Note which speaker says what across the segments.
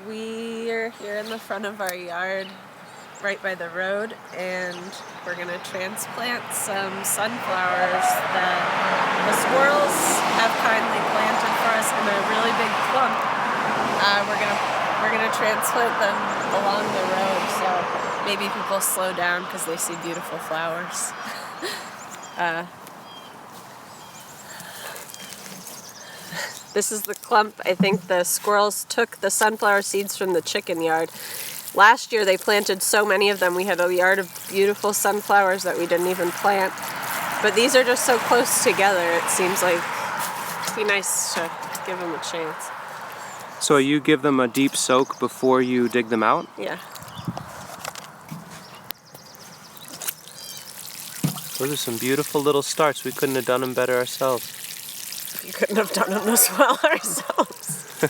Speaker 1: We are here in the front of our yard, right by the road, and we're going to transplant some sunflowers that the squirrels have kindly planted for us in a really big clump. We're gonna transplant them along the road, so maybe people slow down because they see beautiful flowers. This is the clump. I think the squirrels took the sunflower seeds from the chicken yard. Last year they planted so many of them. We had a yard of beautiful sunflowers that we didn't even plant. But these are just so close together, it seems like it'd be nice to give them a chance.
Speaker 2: So you give them a deep soak before you dig them out?
Speaker 1: Yeah.
Speaker 2: Those are some beautiful little starts. We couldn't have done them better ourselves.
Speaker 1: We couldn't have done them as well ourselves.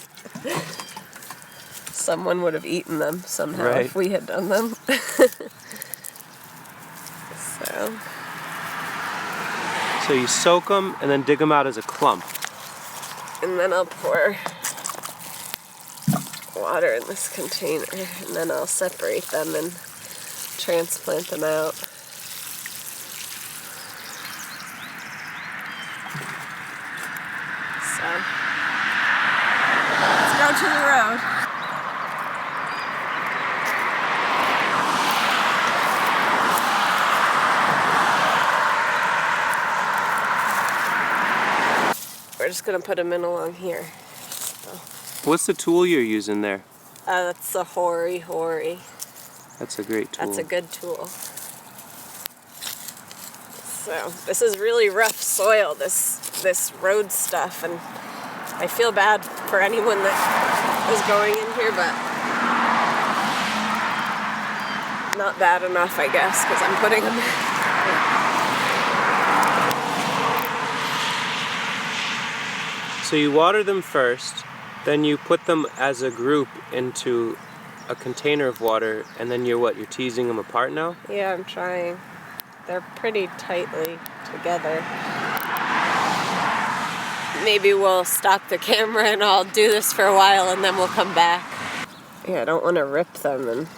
Speaker 1: Someone would have eaten them somehow if we had done them.
Speaker 2: So you soak them and then dig them out as a clump.
Speaker 1: And then I'll pour water in this container, and then I'll separate them and transplant them out. So, let's go to the road. We're just gonna put them in along here.
Speaker 2: What's the tool you're using there?
Speaker 1: That's the hoary.
Speaker 2: That's a great tool.
Speaker 1: That's a good tool. So this is really rough soil, this road stuff, and I feel bad for anyone that is going in here, but not bad enough, I guess, because I'm putting them in.
Speaker 2: So you water them first, then you put them as a group into a container of water, and then you're teasing them apart now?
Speaker 1: Yeah, I'm trying. They're pretty tightly together. Maybe we'll stop the camera and I'll do this for a while and then we'll come back. Yeah, I don't want to rip them, and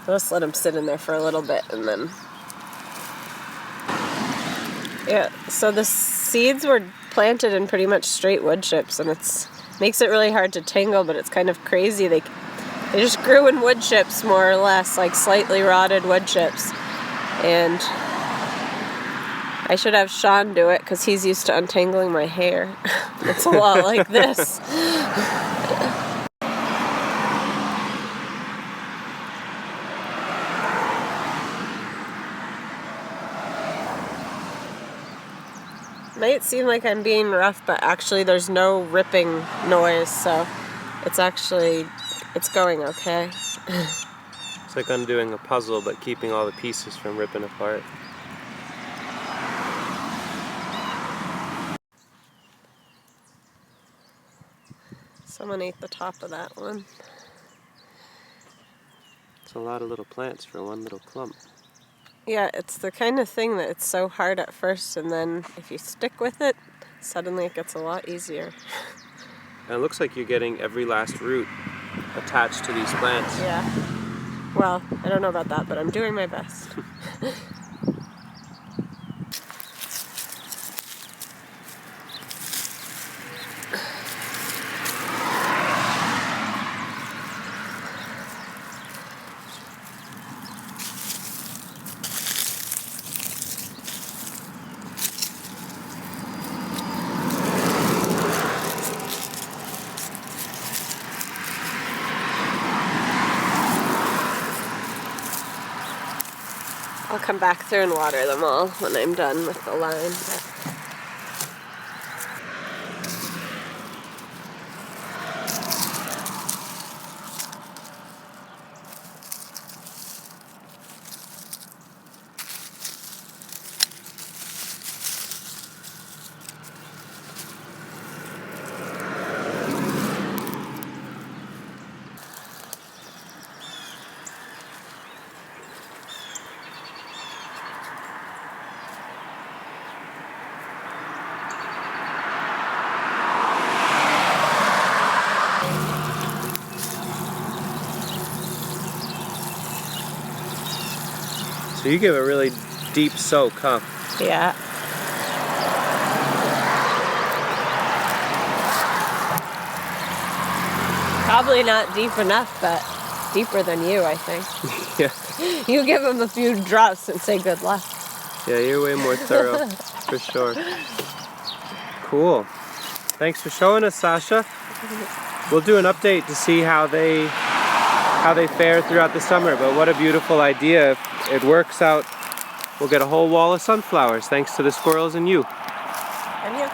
Speaker 1: I'll just let them sit in there for a little bit and then... Yeah, so the seeds were planted in pretty much straight wood chips, and makes it really hard to tangle, but it's kind of crazy. They just grew in wood chips, more or less, like slightly rotted wood chips. And I should have Sean do it because he's used to untangling my hair. It's a lot like this. Might seem like I'm being rough, but actually there's no ripping noise, so it's going okay.
Speaker 2: It's like undoing a puzzle, but keeping all the pieces from ripping apart.
Speaker 1: Someone ate the top of that one.
Speaker 2: It's a lot of little plants for one little clump.
Speaker 1: Yeah, it's the kind of thing that it's so hard at first, and then if you stick with it, suddenly it gets a lot easier.
Speaker 2: And it looks like you're getting every last root attached to these plants.
Speaker 1: Yeah. Well, I don't know about that, but I'm doing my best. I'll come back through and water them all when I'm done with the line.
Speaker 2: So you give a really deep soak, huh?
Speaker 1: Yeah. Probably not deep enough, but deeper than you, I think.
Speaker 2: Yeah.
Speaker 1: You give them a few drops and say good luck.
Speaker 2: Yeah, you're way more thorough, for sure. Cool. Thanks for showing us, Sasha. We'll do an update to see how they fare throughout the summer, but what a beautiful idea. If it works out, we'll get a whole wall of sunflowers thanks to the squirrels and you.
Speaker 1: And you.